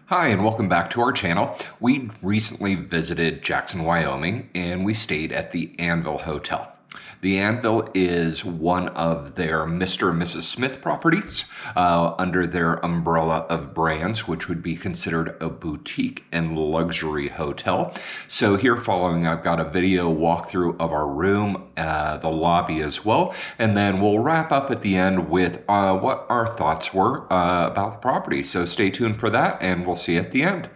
Hi, and welcome back to our channel. We recently visited Jackson, Wyoming, and we stayed at the Anvil Hotel. The Anvil is one of their Mr. and Mrs. Smith properties under their umbrella of brands, which would be considered a boutique and luxury hotel. So here following, I've got a video walkthrough of our room, the lobby as well, and then we'll wrap up at the end with what our thoughts were about the property. So stay tuned for that, and we'll see you at the end.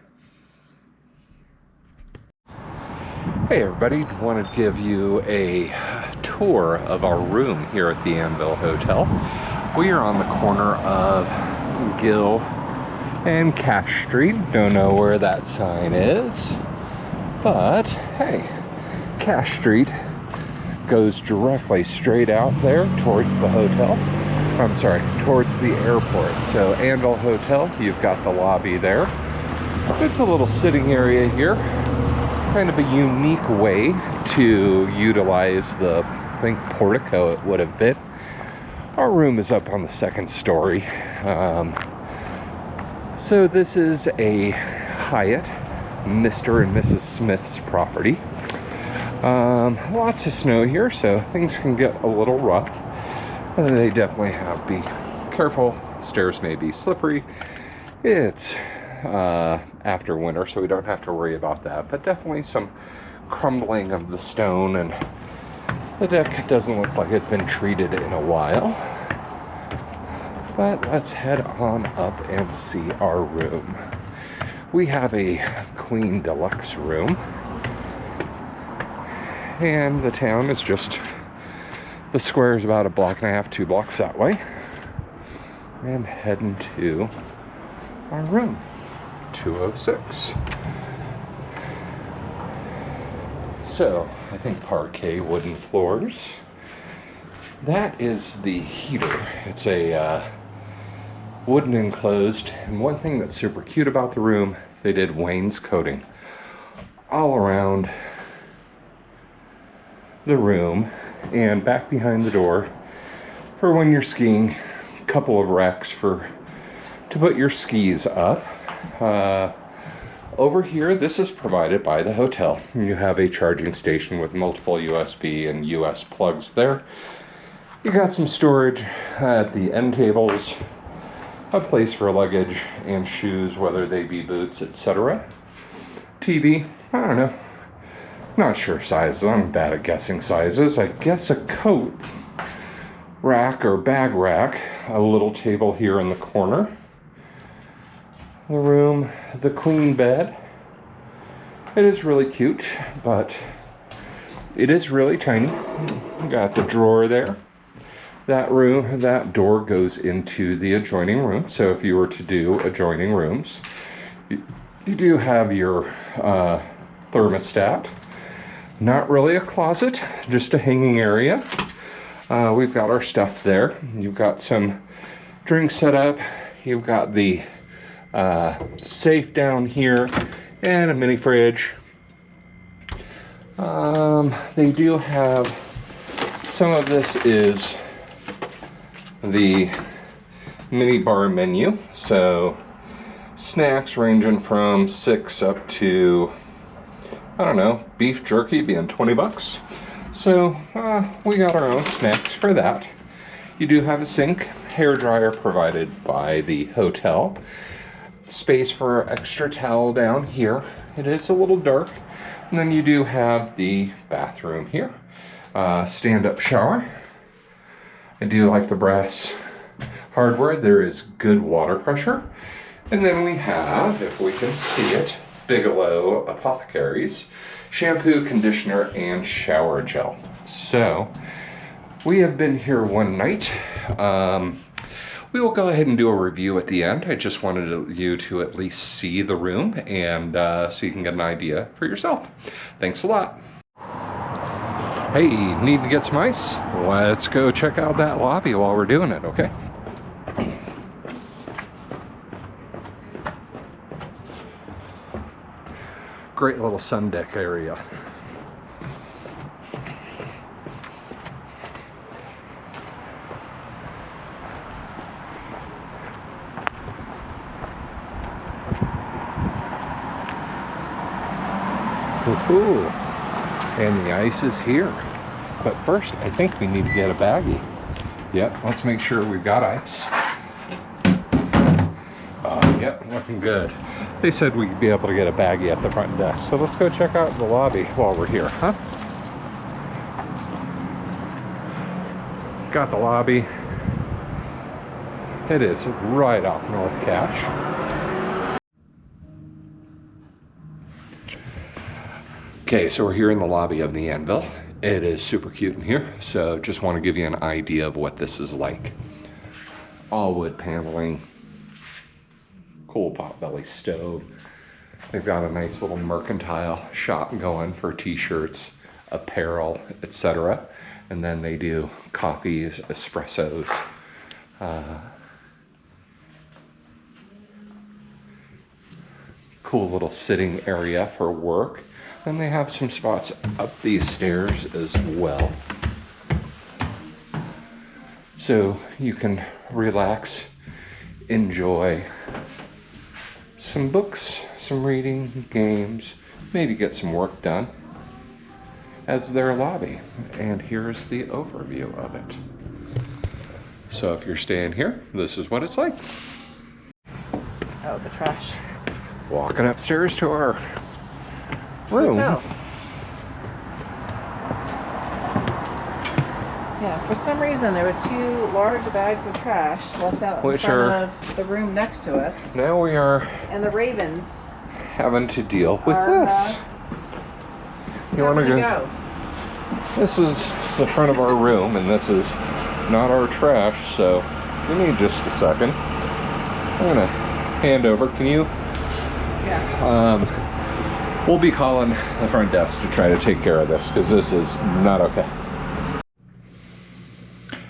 Hey everybody, wanted to give you a tour of our room here at the Anvil Hotel. We are on the corner of Gill and Cash Street. Don't know where that sign is, but hey, Cash Street goes directly straight out there towards the hotel. I'm sorry, towards the airport. So Anvil Hotel, you've got the lobby there. It's a little sitting area here. Kind of a unique way to utilize the, I think, portico it would have been. Our room is up on the second story. So this is a Hyatt Mr. and Mrs. Smith's property. Lots of snow here, so things can get a little rough. They definitely have to be careful. Stairs may be slippery. It's after winter, so we don't have to worry about that, but definitely some crumbling of the stone, and the deck doesn't look like it's been treated in a while. But let's head on up and see our room. We have a queen deluxe room, and the town is just, the square is about 1.5 blocks, 2 blocks that way, and heading to our room. 206. So, I think parquet wooden floors. That is the heater. It's a wooden enclosed, and one thing that's super cute about the room, they did wainscoting all around the room and back behind the door for when you're skiing. A couple of racks to put your skis up. Over here, this is provided by the hotel. You have a charging station with multiple USB and US plugs there. You got some storage at the end tables, a place for luggage and shoes, whether they be boots, etc. TV, I don't know. Not sure sizes. I'm bad at guessing sizes. I guess a coat rack or bag rack. A little table here in the corner. The room, the queen bed. It is really cute, but it is really tiny. Got the drawer there. That door goes into the adjoining room. So if you were to do adjoining rooms, you do have your thermostat. Not really a closet, just a hanging area. We've got our stuff there. You've got some drinks set up. You've got the safe down here and a mini fridge. They do have, some of this is the mini bar menu, so snacks ranging from 6 up to, I don't know, beef jerky being 20 bucks. So we got our own snacks for that. You do have a sink, hair dryer provided by the hotel. Space for extra towel down here. It is a little dark. And then you do have the bathroom here. Stand-up shower. I do like the brass hardware. There is good water pressure. And then we have, if we can see it, Bigelow Apothecaries shampoo, conditioner, and shower gel. So we have been here one night. We will go ahead and do a review at the end. I just wanted you to at least see the room, and so you can get an idea for yourself. Thanks a lot. Hey, need to get some ice? Let's go check out that lobby while we're doing it, okay? Great little sun deck area. Ooh, and the ice is here. But first, I think we need to get a baggie. Yep, let's make sure we've got ice. Yep, looking good. They said we'd be able to get a baggie at the front desk. So let's go check out the lobby while we're here, huh? Got the lobby. It is right off North Cache. Okay, so we're here in the lobby of the Anvil. It is super cute in here, so just want to give you an idea of what this is like. All wood paneling, cool potbelly stove. They've got a nice little mercantile shop going for t-shirts, apparel, etc. And then they do coffees, espressos. Cool little sitting area for work. And they have some spots up these stairs as well. So you can relax, enjoy some books, some reading, games, maybe get some work done. As their lobby. And here's the overview of it. So if you're staying here, this is what it's like. Oh, the trash. Walking upstairs to our room. Hotel. Yeah, for some reason there was 2 large bags of trash left out in front of the room next to us. Now we are and the ravens having to deal with this. You want to go? This is the front of our room, and this is not our trash, so give me just a second. I'm gonna hand over. Can you? Yeah. We'll be calling the front desk to try to take care of this, because this is not okay.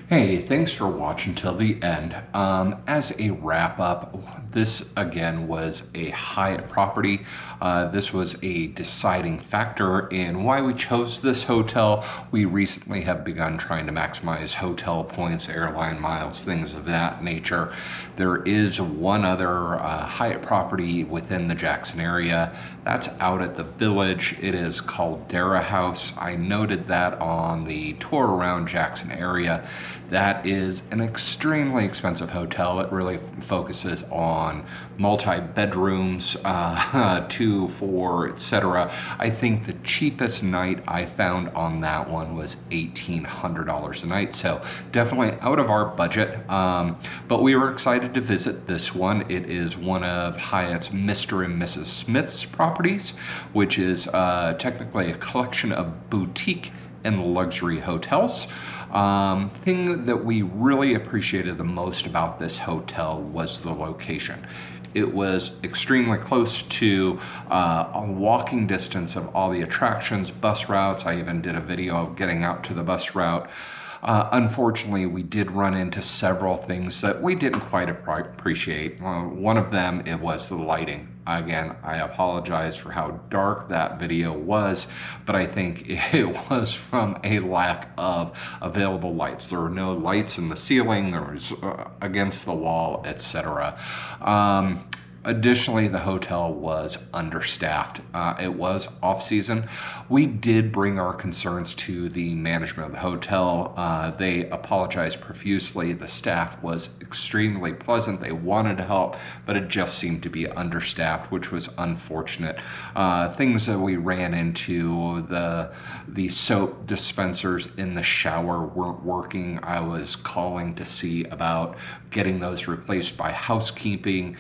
Hey, thanks for watching till the end. As a wrap up, this again was a Hyatt property. This was a deciding factor in why we chose this hotel. We recently have begun trying to maximize hotel points, airline miles, things of that nature. There is one other Hyatt property within the Jackson area. That's out at the Village. It is Caldera House. I noted that on the tour around Jackson area. That is an extremely expensive hotel. It really focuses on multi-bedrooms, 2, 4, etc. I think the cheapest night I found on that one was $1,800 a night, so definitely out of our budget. But we were excited to visit this one. It is one of Hyatt's Mr. and Mrs. Smith's properties, which is technically a collection of boutique and luxury hotels. Thing that we really appreciated the most about this hotel was the location. It was extremely close to a walking distance of all the attractions, bus routes. I even did a video of getting out to the bus route. Unfortunately, we did run into several things that we didn't quite appreciate. One of them, it was the lighting. Again, I apologize for how dark that video was, but I think it was from a lack of available lights. There were no lights in the ceiling, there was against the wall, etc. Additionally, the hotel was understaffed. It was off-season. We did bring our concerns to the management of the hotel. They apologized profusely. The staff was extremely pleasant. They wanted to help, but it just seemed to be understaffed, which was unfortunate. Things that we ran into, the soap dispensers in the shower weren't working. I was calling to see about getting those replaced by housekeeping.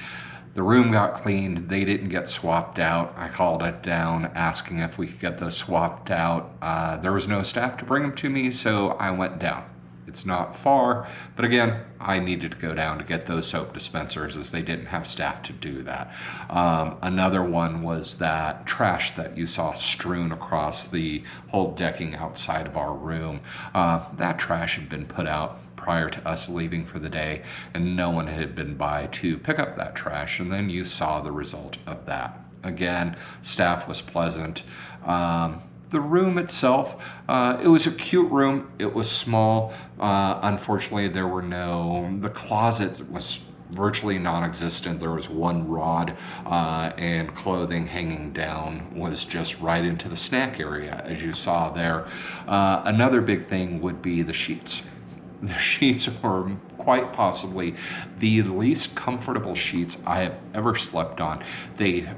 The room got cleaned, they didn't get swapped out. I called it down asking if we could get those swapped out. There was no staff to bring them to me, so I went down. It's not far, but again, I needed to go down to get those soap dispensers as they didn't have staff to do that. Another one was that trash that you saw strewn across the whole decking outside of our room. That trash had been put out prior to us leaving for the day, and no one had been by to pick up that trash, and then you saw the result of that. Again, staff was pleasant. The room itself, it was a cute room. It was small. Unfortunately, the closet was virtually non-existent. There was one rod, and clothing hanging down was just right into the snack area, as you saw there. Another big thing would be the sheets. The sheets were quite possibly the least comfortable sheets I have ever slept on. They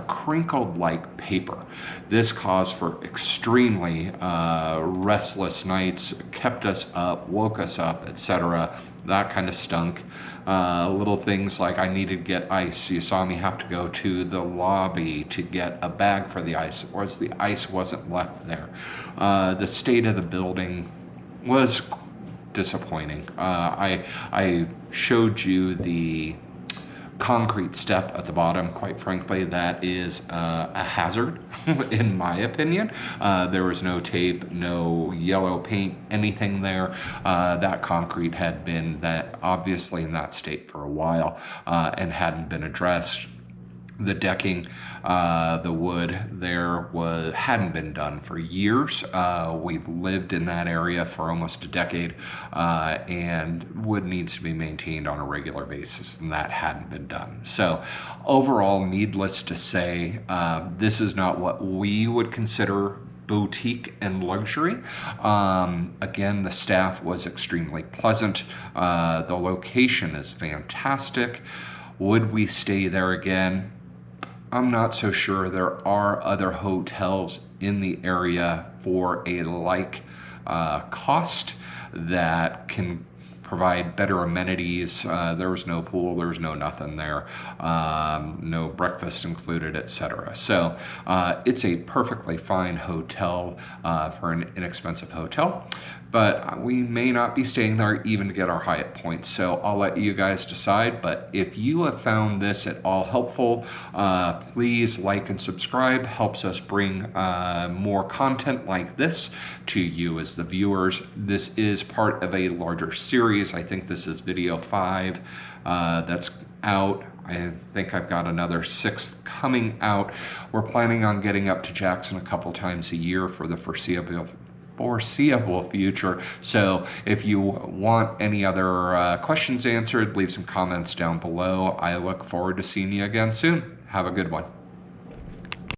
crinkled like paper. This caused for extremely restless nights, kept us up, woke us up, etc. That kind of stunk. Little things like I needed to get ice. You saw me have to go to the lobby to get a bag for the ice, or the ice wasn't left there. The state of the building was disappointing. I showed you the concrete step at the bottom. Quite frankly, that is a hazard, in my opinion. There was no tape, no yellow paint, anything there. That concrete had been obviously in that state for a while, and hadn't been addressed. The decking, the wood there hadn't been done for years. We've lived in that area for almost a decade, and wood needs to be maintained on a regular basis, and that hadn't been done. So overall, needless to say, this is not what we would consider boutique and luxury. Again, the staff was extremely pleasant. The location is fantastic. Would we stay there again? I'm not so sure. There are other hotels in the area for a like cost that can provide better amenities. There was no pool, there was no nothing there, no breakfast included, etc. So it's a perfectly fine hotel for an inexpensive hotel, but we may not be staying there even to get our Hyatt points. So I'll let you guys decide. But if you have found this at all helpful, please like and subscribe. Helps us bring more content like this to you as the viewers. This is part of a larger series. I think this is video 5 that's out. I think I've got another 6 coming out. We're planning on getting up to Jackson a couple times a year for the foreseeable future. So if you want any other questions answered, leave some comments down below. I look forward to seeing you again soon. Have a good one.